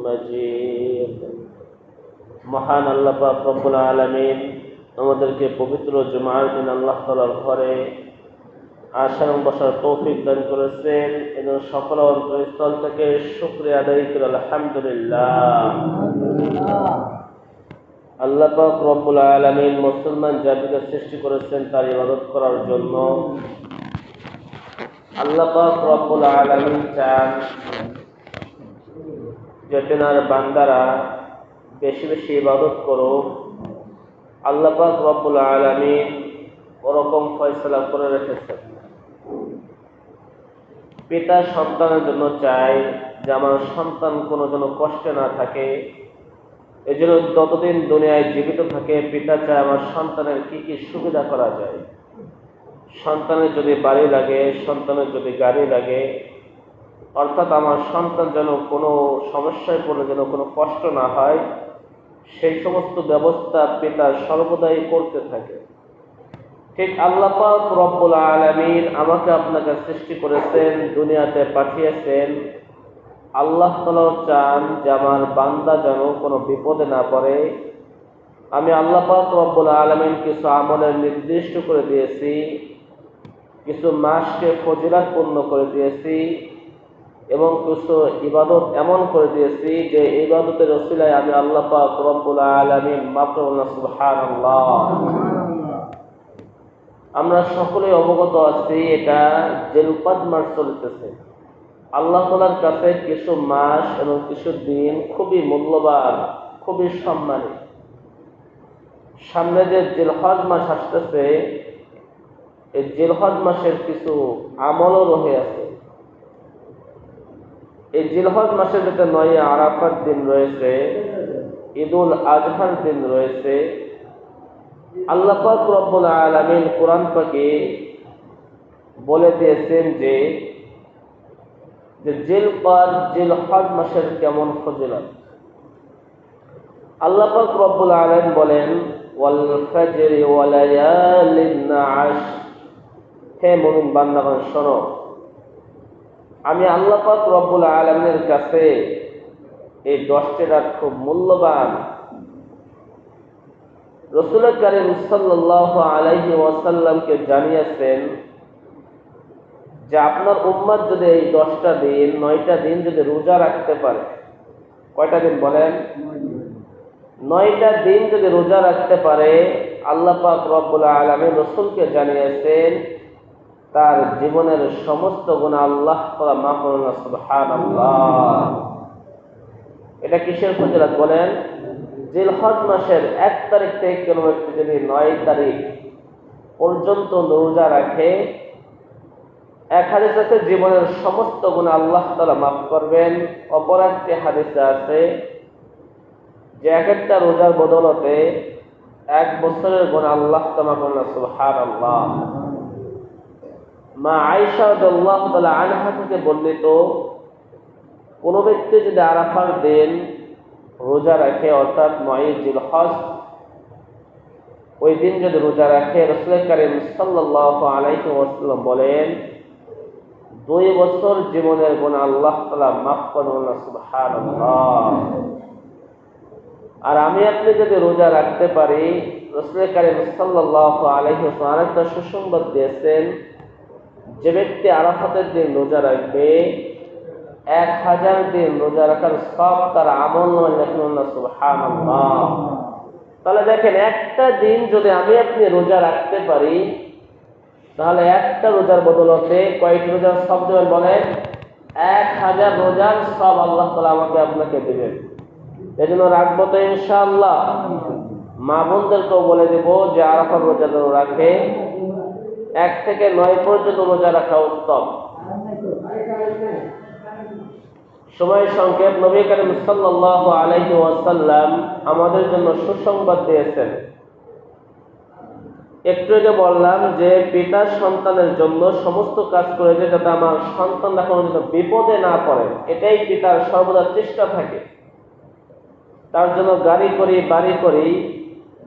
مجيد মহান আল্লাহ পাক রব্বুল আলামিন আমাদেরকে পবিত্র জুমার দিন আল্লাহ তাআলার ঘরে আসার এবং বসার তৌফিক দান করেছেন। এবং সকল অন্তরস্থল থেকে শুকরিয়া আদায় করি আলহামদুলিল্লাহ। আল্লাহ পাক রব্বুল আলামিন মুসলমান জাতিকে সৃষ্টি করেছেন তার ইবাদত করার জন্য। আল্লাহ পাক রব্বুল আলামিন চান যে তেনার বান্দারা বেশি বেশি ইবাদত করুক। আল্লাহ পাক রব্বুল আলামিন ওরকম ফয়সালা করে রেখেছেন। পিতা সন্তানের জন্য চায় যে আমার সন্তান কোনো যেন কষ্টে না থাকে। এজন্য যতদিন দুনিয়ায় জীবিত থাকে পিতা চায় আমার সন্তানের কি কি সুবিধা করা যায়। সন্তানের যদি বাড়ি লাগে, সন্তানের যদি গাড়ি লাগে, অর্থাৎ আমার সন্তান যেন কোনো সমস্যায় পড়লে যেন কোনো কষ্ট না হয়, সেই সমস্ত ব্যবস্থা পিতা সর্বদাই করতে থাকে। ঠিক আল্লাহ পাক রব্বুল আলামিন আমাকে আপনাকে সৃষ্টি করেছেন, দুনিয়াতে পাঠিয়েছেন। আল্লাহ তাআলা চান যে আমার বান্দা যেন কোনো বিপদে না পড়ে। আমি আল্লাহ পাক রব্বুল আলামিন কিছু আমলের নির্দিষ্ট করে দিয়েছি, কিছু মাসকে ফজিলতপূর্ণ করে দিয়েছি এবং কিছু ইবাদত এমন করে দিয়েছি যে ইবাদতের ওসিলায় আমি আল্লাহ পাক রব্বুল আলামিন মাফ করুন সুবহানাল্লাহ। আমরা সকলেই অবগত আছি এটা জিলকদ মাস চলতেছে। আল্লাহ তাআলার কাছে কিছু মাস এবং কিছু দিন খুবই মূল্যবান, খুবই সম্মানী। সামনে যে জিলহজ মাস আসতেছে, এই জিলহজ মাসের কিছু আমলও রয়ে আছে। এই জিলহজ মাসের ভিতরে ৯ আরাফার দিন রয়েছে, ঈদুল আজহার দিন রয়েছে। আল্লাহ পাক রব্বুল আলামিন কোরআন পাকে বলে দিয়েছেন যে জিলহজ মাসের কেমন ফজিলত। আল্লাহ পাক রব্বুল আলামিন বলেন ওয়াল ফাজরি ওয়া লায়ালিন আশ। হে মুমিন বান্দাগণ শোনো, আমি আল্লাহ পাক রব্বুল আলামিনের কাছে এই 10টি রাত খুব মূল্যবান। রাসূল কারীম সাল্লাল্লাহু আলাইহি ওয়াসাল্লামকে জানিয়েছেন যে আপনার উম্মত যদি এই 10টা দিন 9টা দিন যদি রোজা রাখতে পারে, কয়টা দিন বলেন? 9টা দিন যদি রোজা রাখতে পারে, আল্লাহ পাক রব্বুল আলামিন রাসূলকে জানিয়েছেন তার জীবনের সমস্ত গুনাহ আল্লাহ তাআলা মাফ করুন সুবহানাল্লাহ। এটা কিসের ফজিলত বলেন? জিলহজ মাসের 1 তারিখ থেকে কোনো ব্যক্তি যদি 9 তারিখ পর্যন্ত রোজা রাখে, এক হাদিসে আছে জীবনের সমস্ত গুনাহ আল্লাহ তাআলা মাফ করবেন। অপর একটি হাদিসে আছে যে এক একটা রোজার বদলতে 1 বছরের গুনাহ আল্লাহ তাআলা মাফ করবেন সুবহানাল্লাহ। মা আয়েশা রাদিয়াল্লাহু তাআলা আনহা থেকে বর্ণিত, কোন ব্যক্তি যদি আরাফার দিন রোজা রাখে, অর্থাৎ 9 জিলহজ, ওই দিন যদি রোজা রাখে, রাসূল কারীম সাল্লাল্লাহু আলাইহি ওয়াসাল্লাম বলেন 2 বছর জীবনের গুনাহ আল্লাহ তাআলা মাফ করবেন সুবহানাল্লাহ। আর আমি আপনি যদি রোজা রাখতে পারি, রাসূল কারীম সাল্লাল্লাহু আলাইহি ওয়াসাল্লাম আরেকটা সুসংবাদ দিয়েছেন, যে ব্যক্তি আরাফাতের দিন রোজা রাখবে 1000 দিন রোজা রাখার সব তার আমল নয় লেখেন সুবহানাল্লাহ। তাহলে দেখেন, একটা দিন যদি আমি আপনি রোজা রাখতে পারি, তাহলে একটা রোজার বদলতে কয়টি রোজার সব দেবেন বলেন? 1000 রোজার সব আল্লাহ তাআলা আমাকে আপনাকে দিবেন। এজন্য রাখবো তো ইনশাআল্লাহ। মা বোনদেরকেও বলে দেব যে আরাফার রোজা যেন রাখে, 1 থেকে 9 পর্যন্ত রোজা রাখা উত্তম। সময় সংক্ষেপ, নবী করিম সাল্লাল্লাহু আলাইহি ওয়াসাল্লাম আমাদের জন্য সুসংবাদ দিয়েছেন। একটু আগে বললাম যে পিতা সন্তানের জন্য সমস্ত কাজ করে যে যাতে আমার সন্তানরা কোনো যেন বিপদে না পড়ে, এটাই পিতার সর্বদা চেষ্টা থাকে। তার জন্য গাড়ি করি, বাড়ি করি,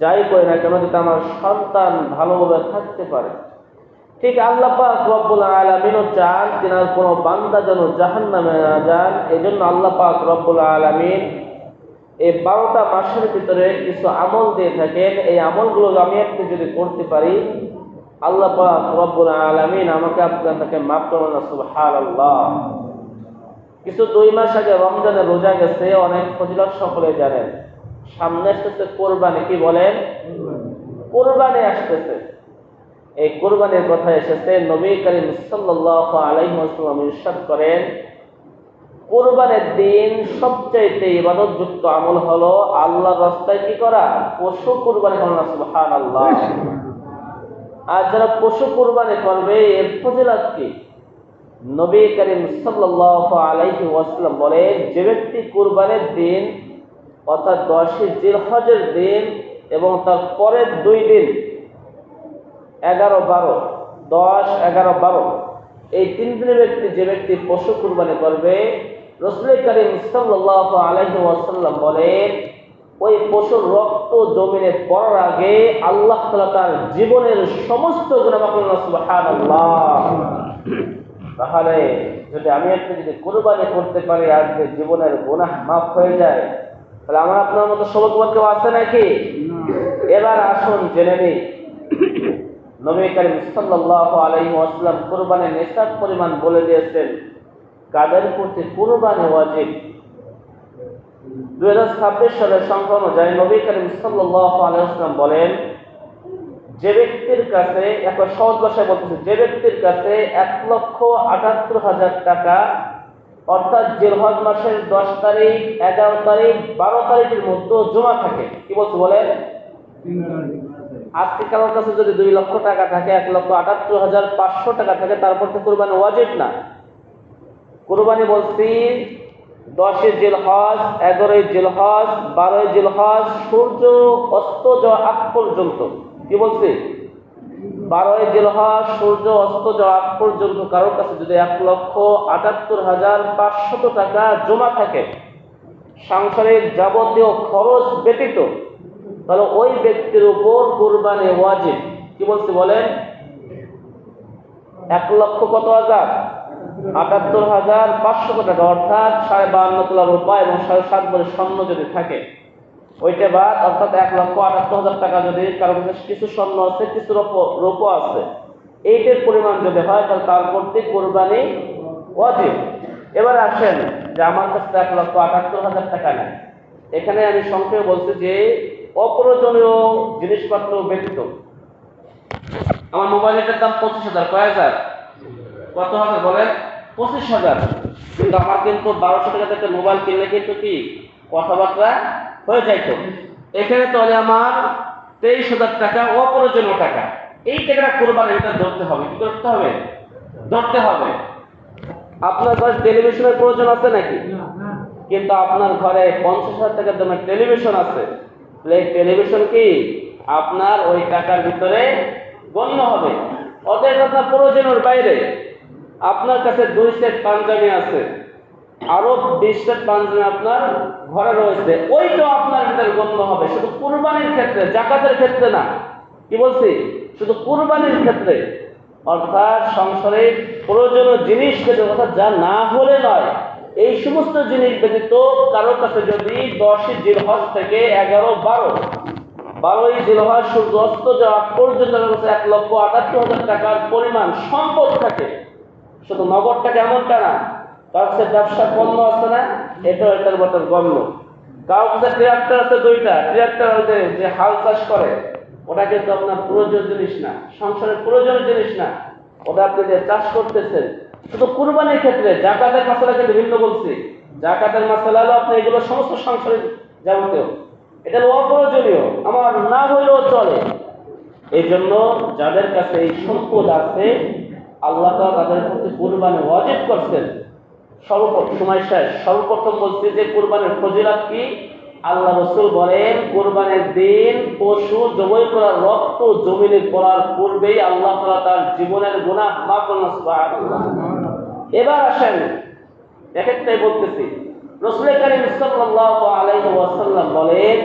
যাই করি না কেন, যাতে আমার সন্তান ভালোভাবে থাকতে পারে। ঠিক আল্লাহ পাক রব্বুল আলামিনও চান তিনার কোনো বান্দা যেন জাহান্নামে না যান। এই জন্য আল্লাহ পাক রব্বুল আলামিন এই 12টা মাসের ভিতরে কিছু আমল দিয়ে থাকেন। এই আমলগুলো আমি আপনি যদি করতে পারি, আল্লাহ পাক রব্বুল আলামিন আমাকে আপনাকে মাফ করবেন না, সুবহানাল্লাহ। কিছু 2 মাস আগে রমজানের রোজা গেছে, অনেক ফজিলত সকলে জানেন। সামনে আসতেছে কোরবানি, কি বলেন? কোরবানি আসতেছে। এই কোরবানির কথা এসেছে, নবী করিম সাল্লাল্লাহু আলাইহি ওয়াসাল্লাম ইরশাদ করেন, কোরবানির দিন সবচাইতে ইবাদতযুক্ত আমল হলো আল্লাহর রাস্তায় কি করা? পশু কোরবানি করা, সুবহানাল্লাহ। আর যারা পশু কোরবানি করবে এর ফজিলত কি? নবী করিম সাল্লাল্লাহু আলাইহি ওয়াসাল্লাম বলেন, যে ব্যক্তি কোরবানির দিন অর্থাৎ 10 জিলহজের দিন এবং তার পরের 2 দিন 11, 12, 10, 11, 12 এই 3 দিনের যে ব্যক্তি পশু কুরবানি করবে, রাসূল করিম সাল্লাল্লাহু আলাইহি ওয়াসাল্লাম বলেন, ওই পশুর রক্ত জমিনে পড়ার আগে আল্লাহ তাআলা তার জীবনের সমস্ত গুনাহ মাফ করবেন, সুবহানাল্লাহ। তাহলে যদি আমি আপনি যদি কুরবানি করতে পারি আর যে জীবনের গুনাহ মাফ হয়ে যায়, তাহলে আমার আপনার মতো সৌভাগ্যবান কেউ আছে নাকি? এবার আসুন জেনে নিই, নবী করিম সাল্লাল্লাহু আলাইহি ওয়াসাল্লাম কুরবানির নিসাব পরিমাণ বলে দিয়েছেন, কাদের প্রতি কুরবানি ওয়াজিব। 2026 সালের সংখ্যা অনুযায়ী নবী করিম সাল্লাল্লাহু আলাইহি ওয়াসাল্লাম বলেন, যে ব্যক্তির কাছে, একটা সহজ ভাষায় বলতেছে, যে ব্যক্তির কাছে 1,78,000 টাকা অর্থাৎ জিলহজ মাসের 10 তারিখ, 11 তারিখ, 12 তারিখের মধ্যে জমা থাকে, কি বলছে বলেন? আজকে কারোর কাছে যদি 2 লক্ষ টাকা থাকে, 1,78,500 টাকা থাকে, তারপর তো কুরবানি ওয়াজিব না। কুরবানি বলছি 10 জিলহজ, 11 জিলহজ, 12 জিলহজ, সূর্য অস্ত যাওয়া আগ পর্যন্ত। কি বলছি? 12 জিলহজ সূর্য অস্ত যাওয়া আগ পর্যন্ত কারোর কাছে যদি 1,78,500 টাকা জমা থাকে সাংসারিক যাবতীয় খরচ ব্যতীত, তাহলে ওই ব্যক্তির উপর কুরবানি ওয়াজিব। কি বলছি বলেন? 1,78,500 টাকা অর্থাৎ 52.5 তোলা রূপা এবং 7.5 ভরি স্বর্ণ যদি থাকে, ওইটা বাদ, অর্থাৎ 1,78,000 টাকা যদি কারো কাছে কিছু স্বর্ণ আছে, কিছু রূপা আছে, এইটার পরিমাণ যদি হয়, তাহলে তার প্রতি কুরবানি ওয়াজিব। এবার আসেন যে আমার কাছে 1,78,000 টাকা নেই, এখানে আমি সংক্ষেপে বলছি যে অপ্রয়োজনীয় জিনিসপত্র ব্যতীত। আমার মোবাইলের দাম 25,000, কয় হাজার? কত হাজার বলেন? 25,000। কিন্তু আমার কিন্তু 1200 টাকা একটা মোবাইল কিনলে কিন্তু কি কথাবার্তা হয়ে যাইতো। এখানে তাহলে আমার 23,000 টাকা অপ্রয়োজনীয় টাকা, এই টাকাটা কুরবানি এটা ধরতে হবে। কি করতে হবে? ধরতে হবে। আপনার ঘরে টেলিভিশনের প্রয়োজন আছে নাকি? কিন্তু আপনার ঘরে 50,000 টাকার দামের টেলিভিশন আছে, তাহলে টেলিভিশন কি আপনার ওই টাকার ভিতরে গণ্য হবে। অতএব আপনার প্রয়োজনের বাইরে আপনার কাছে 2 সেট পাঞ্জাবি আছে, আরো 20 সেট পাঞ্জাবি আপনার ঘরে রয়েছে, ওইটাও আপনার ভিতরে গণ্য হবে, শুধু কুরবানির ক্ষেত্রে, যাকাতের ক্ষেত্রে না। কি বলছি? শুধু কুরবানির ক্ষেত্রে। অর্থাৎ সংসারের প্রয়োজনীয় জিনিস ব্যতীত, অর্থাৎ যা না হলে নয়, এই সমস্ত জিনিস ব্যতীত কারোর কাছে যদি 10 জিলহজ থেকে 11, 12 জিলহজ সূর্য অস্ত যাওয়া পর্যন্ত 1,78,000 টাকার পরিমাণ সম্পদ থাকে, শুধু নগদ টাকা এমনটা না, কারোর কাছে ব্যবসা পণ্য আছে না, এটাও এটার মতো গণ্য। কারোর কাছে ট্রাক্টর আছে 2টা, ট্রাক্টর যে হাল চাষ করে, ওটা কিন্তু আপনার প্রয়োজনীয় জিনিস না, সংসারের প্রয়োজনীয় জিনিস না, ওটা আপনি যে চাষ করতেছেন। শুধু কুরবানির ক্ষেত্রে যাকাতের মাসালা কিন্তু ভিন্ন বলছি। যাকাতের মাসালা হলো আপনি এগুলো সমস্ত সংসারের যাবতীয়, এটা অপ্রয়োজনীয়, আমার না হইলেও চলে। এই জন্য যাদের কাছে এই সম্পদ আছে, আল্লাহ তাআলা তাদের প্রতি কুরবানি ওয়াজিব করছেন। সর্বপ্রথম বলছি যে কুরবানির ফজিলত কি। আল্লাহ রাসূল বলেন, কুরবানির দিন পশু জবাই করার রক্ত জমিনে পড়ার পূর্বেই আল্লাহ তাআলা তার জীবনের গুনাহ মাফ করেন, সুবহানাল্লাহ। এবার আসেন, একটাই বলতেছি, রাসূল করিম সাল্লাল্লাহু আলাইহি ওয়াসাল্লাম বলেন,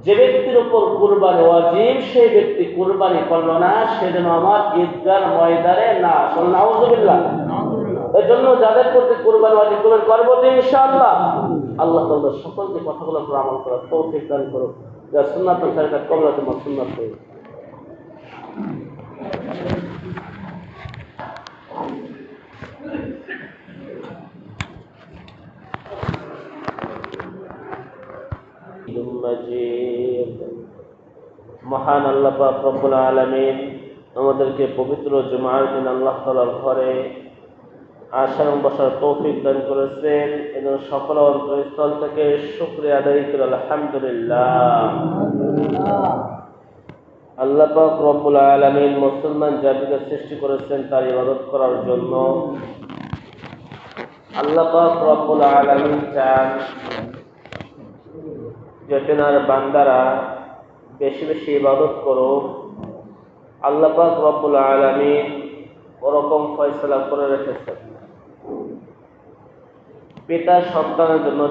যে ব্যক্তির উপর কুরবানি ওয়াজিব সেই ব্যক্তি কুরবানি করলো না, সেজন্য আমার ঈদগাহ ময়দানে না। নাউযুবিল্লাহ। এজন্য যাদের প্রতি কুরবানি ওয়াজিব করবো তো ইনশাআল্লাহ। আল্লাহ তাআলা সকলকে কথাগুলো উপর আমল করার তৌফিক দান করুক। যা সুন্নাত সারিকাত কবলাতে সুন্নাত করুক। মহান আল্লাহ পাক রব্বুল আলামিন আমাদেরকে পবিত্র জুমার দিন আল্লাহ তাআলার ঘরে আসার এবং বসার তৌফিক দান করেছেন। এজন্য সকল অন্তরস্থল থেকে শুকরিয়া আদায় করি আলহামদুলিল্লাহ। আল্লাহ পাক রব্বুল আলামিন মুসলমান জাতিকে সৃষ্টি করেছেন তার ইবাদত করার জন্য। আল্লাহ পাক রব্বুল আলামিন চান যে তেনার বান্দারা বেশি বেশি ইবাদত করো। আল্লাহ পাক রব্বুল আলামিন ওরকম ফয়সালা করে রেখেছেন। পিতা সন্তানের জন্য